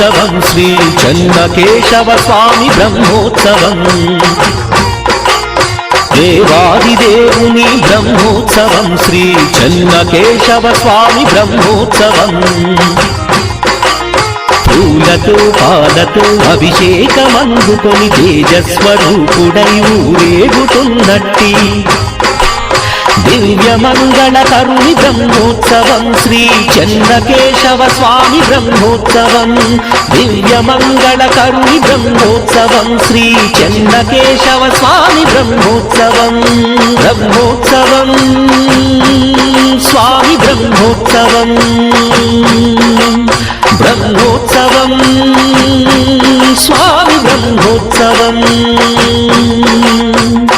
బ్రహ్మోత్సవం శ్రీ చెన్నకేశవ స్వామి బ్రహ్మోత్సవం దేవాదిదేవుని బ్రహ్మోత్సవం శ్రీ చెన్నకేశవ స్వామి బ్రహ్మోత్సవం పూలతో పాలతో అభిషేకమందుకొని తేజస్వరూపుడై ఊరేగుతున్నట్టి దివ్యమంగళకరుని బ్రహ్మోత్సవం శ్రీ చెన్నకేశవ స్వామి బ్రహ్మోత్సవం దివ్యమంగళకరుని బ్రహ్మోత్సవం శ్రీ చెన్నకేశవ స్వామి బ్రహ్మోత్సవం బ్రహ్మోత్సవం స్వామి బ్రహ్మోత్సవం బ్రహ్మోత్సవం స్వామి బ్రహ్మోత్సవం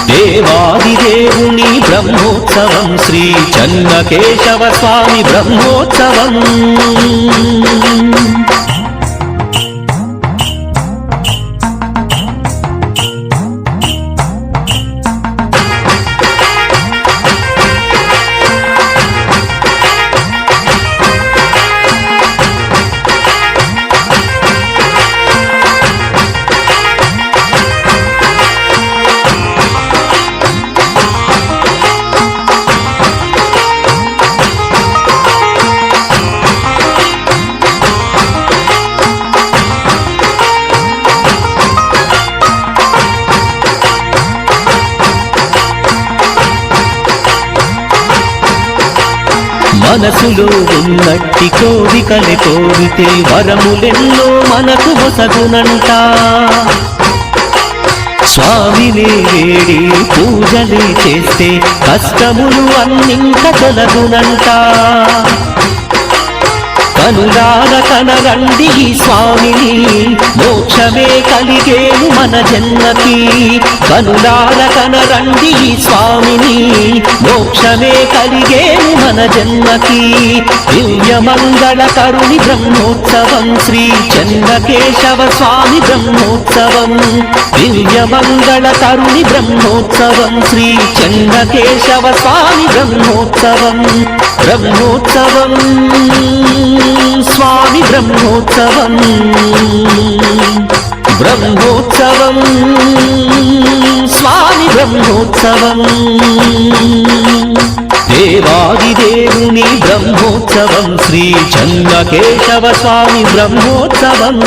దేవాదిదేవుని బ్రహ్మోత్సవం శ్రీ చెన్నకేశవ స్వామి బ్రహ్మోత్సవం మనసులో ఉన్నట్టి కోరికలు కోరితే వరములెన్నో మనకు వసగునంట స్వామిని వేడి పూజలే చేస్తే కష్టములు అన్నింక తొలగునంట కనులార కనరండి స్వామిని మోక్షమే కలిగేను మన జన్మకి కనులార కనరండి స్వామిని మోక్షమే కలిగేను మన జన్మకి దివ్యమంగళకరుని బ్రహ్మోత్సవం శ్రీ చెన్నకేశవ స్వామి బ్రహ్మోత్సవం దివ్యమంగళకరుని బ్రహ్మోత్సవం శ్రీ చెన్నకేశవ స్వామి బ్రహ్మోత్సవం బ్రహ్మోత్సవం స్వామి బ్రహ్మోత్సవం బ్రహ్మోత్సవం స్వామి బ్రహ్మోత్సవం దేవాదిదేవుని బ్రహ్మోత్సవం శ్రీ చెన్నకేశవ స్వామి బ్రహ్మోత్సవం